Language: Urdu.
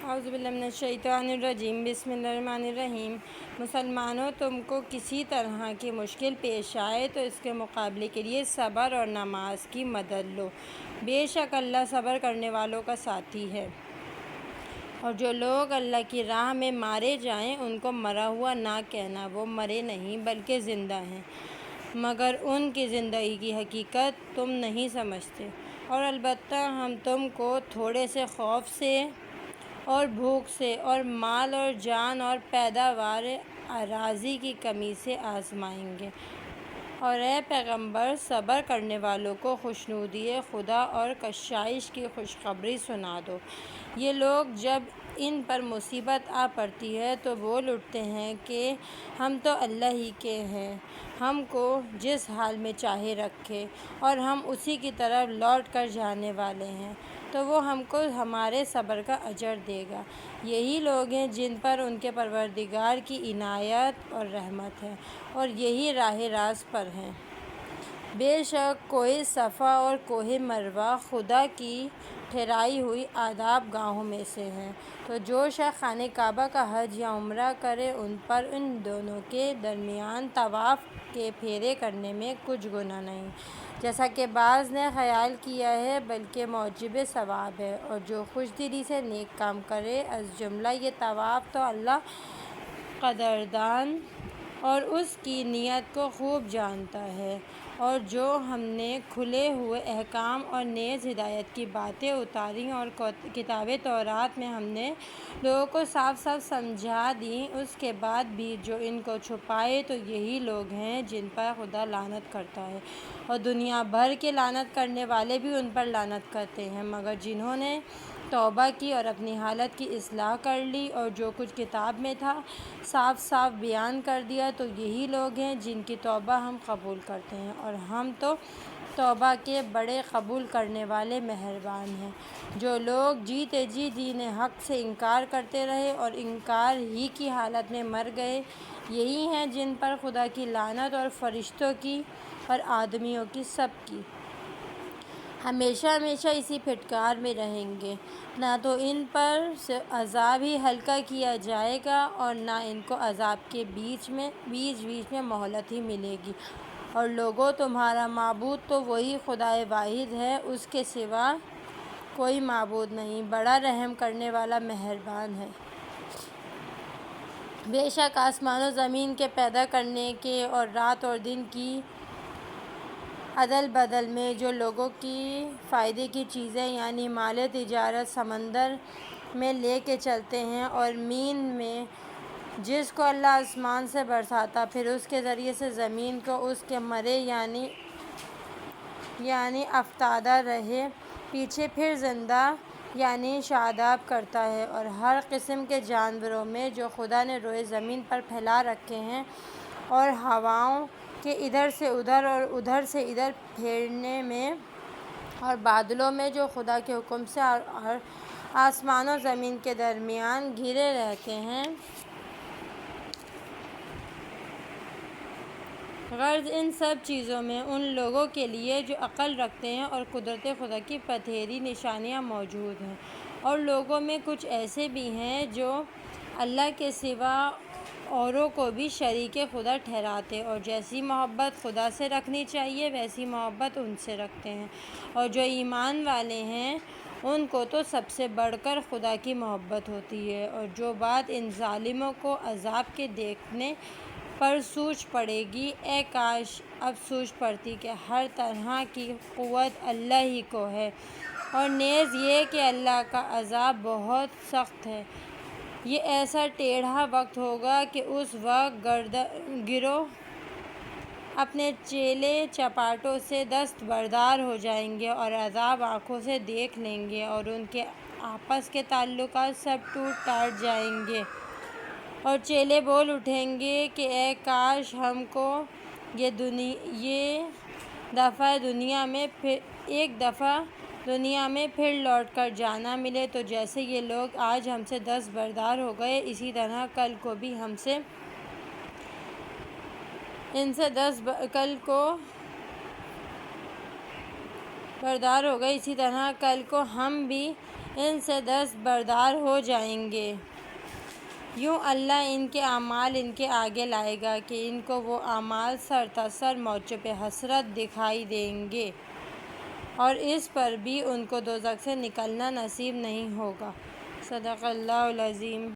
اعوذ باللہ من الشیطان الرجیم بسم اللہ الرحمن الرحیم۔ مسلمانوں، تم کو کسی طرح کی مشکل پیش آئے تو اس کے مقابلے کے لیے صبر اور نماز کی مدد لو۔ بے شک اللہ صبر کرنے والوں کا ساتھی ہے۔ اور جو لوگ اللہ کی راہ میں مارے جائیں ان کو مرا ہوا نہ کہنا، وہ مرے نہیں بلکہ زندہ ہیں، مگر ان کی زندگی کی حقیقت تم نہیں سمجھتے۔ اور البتہ ہم تم کو تھوڑے سے خوف سے اور بھوک سے اور مال اور جان اور پیداوار اراضی کی کمی سے آزمائیں گے۔ اور اے پیغمبر، صبر کرنے والوں کو خوشنودی خدا اور کشائش کی خوشخبری سنا دو۔ یہ لوگ جب ان پر مصیبت آ پڑتی ہے تو بول اٹھتے ہیں کہ ہم تو اللہ ہی کے ہیں، ہم کو جس حال میں چاہے رکھے اور ہم اسی کی طرف لوٹ کر جانے والے ہیں، تو وہ ہم کو ہمارے صبر کا اجر دے گا۔ یہی لوگ ہیں جن پر ان کے پروردگار کی عنایت اور رحمت ہے، اور یہی راہ راست پر ہیں۔ بے شک کوہ صفا اور کوہ مروہ خدا کی ٹھہرائی ہوئی آداب گاہوں میں سے ہیں، تو جو شخص خانہ کعبہ کا حج یا عمرہ کرے ان پر ان دونوں کے درمیان طواف کے پھیرے کرنے میں کچھ گناہ نہیں، جیسا کہ بعض نے خیال کیا ہے، بلکہ موجب ثواب ہے۔ اور جو خوش دلی سے نیک کام کرے، از جملہ یہ طواف، تو اللہ قدردان اور اس کی نیت کو خوب جانتا ہے۔ اور جو ہم نے کھلے ہوئے احکام اور نیز ہدایت کی باتیں اتاریں اور کتاب تورات میں ہم نے لوگوں کو صاف صاف سمجھا دیں، اس کے بعد بھی جو ان کو چھپائے، تو یہی لوگ ہیں جن پر خدا لعنت کرتا ہے، اور دنیا بھر کے لعنت کرنے والے بھی ان پر لعنت کرتے ہیں، مگر جنہوں نے توبہ کی اور اپنی حالت کی اصلاح کر لی اور جو کچھ کتاب میں تھا صاف صاف بیان کر دیا، تو یہی لوگ ہیں جن کی توبہ ہم قبول کرتے ہیں، اور ہم تو توبہ کے بڑے قبول کرنے والے مہربان ہیں۔ جو لوگ جیتے جی دین حق سے انکار کرتے رہے اور انکار ہی کی حالت میں مر گئے، یہی ہیں جن پر خدا کی لعنت اور فرشتوں کی اور آدمیوں کی سب کی ہمیشہ ہمیشہ اسی پھٹکار میں رہیں گے۔ نہ تو ان پر عذاب ہی ہلکا کیا جائے گا اور نہ ان کو عذاب کے بیچ بیچ میں مہلت ہی ملے گی۔ اور لوگو، تمہارا معبود تو وہی خدائے واحد ہے، اس کے سوا کوئی معبود نہیں، بڑا رحم کرنے والا مہربان ہے۔ بے شک آسمان و زمین کے پیدا کرنے کے اور رات اور دن کی عدل بدل میں جو لوگوں کی فائدے کی چیزیں یعنی مال تجارت سمندر میں لے کے چلتے ہیں، اور مین میں جس کو اللہ آسمان سے برساتا پھر اس کے ذریعے سے زمین کو اس کے مرے یعنی افتادہ رہے پیچھے پھر زندہ یعنی شاداب کرتا ہے، اور ہر قسم کے جانوروں میں جو خدا نے روئے زمین پر پھیلا رکھے ہیں، اور ہواؤں کے ادھر سے ادھر اور ادھر سے ادھر پھیرنے میں، اور بادلوں میں جو خدا کے حکم سے آسمان و زمین کے درمیان گھرے رہتے ہیں۔ غرض ان سب چیزوں میں ان لوگوں کے لیے جو عقل رکھتے ہیں اور قدرت خدا کی پتھیری نشانیاں موجود ہیں۔ اور لوگوں میں کچھ ایسے بھی ہیں جو اللہ کے سوا اوروں کو بھی شریک خدا ٹھہراتے، اور جیسی محبت خدا سے رکھنی چاہیے ویسی محبت ان سے رکھتے ہیں، اور جو ایمان والے ہیں ان کو تو سب سے بڑھ کر خدا کی محبت ہوتی ہے۔ اور جو بات ان ظالموں کو عذاب کے دیکھنے پر سوچ پڑے گی، اے کاش اب سوچ پڑتی کہ ہر طرح کی قوت اللہ ہی کو ہے، اور نیز یہ کہ اللہ کا عذاب بہت سخت ہے۔ یہ ایسا ٹیڑھا وقت ہوگا کہ اس وقت گروہ اپنے چیلے چپاٹوں سے دستبردار ہو جائیں گے اور عذاب آنکھوں سے دیکھ لیں گے، اور ان کے آپس کے تعلقات سب ٹوٹ ٹاٹ جائیں گے، اور چیلے بول اٹھیں گے کہ اے کاش ہم کو ایک دفعہ دنیا میں پھر لوٹ کر جانا ملے، تو جیسے یہ لوگ آج ہم سے دستبردار ہو گئے اسی طرح کل کو بھی ہم بھی ان سے دست بردار ہو جائیں گے۔ یوں اللہ ان کے اعمال ان کے آگے لائے گا کہ ان کو وہ اعمال سرتاسر موجب حسرت دکھائی دیں گے اور اس پر بھی ان کو دوزخ سے نکلنا نصیب نہیں ہوگا۔ صدق اللہ العظیم۔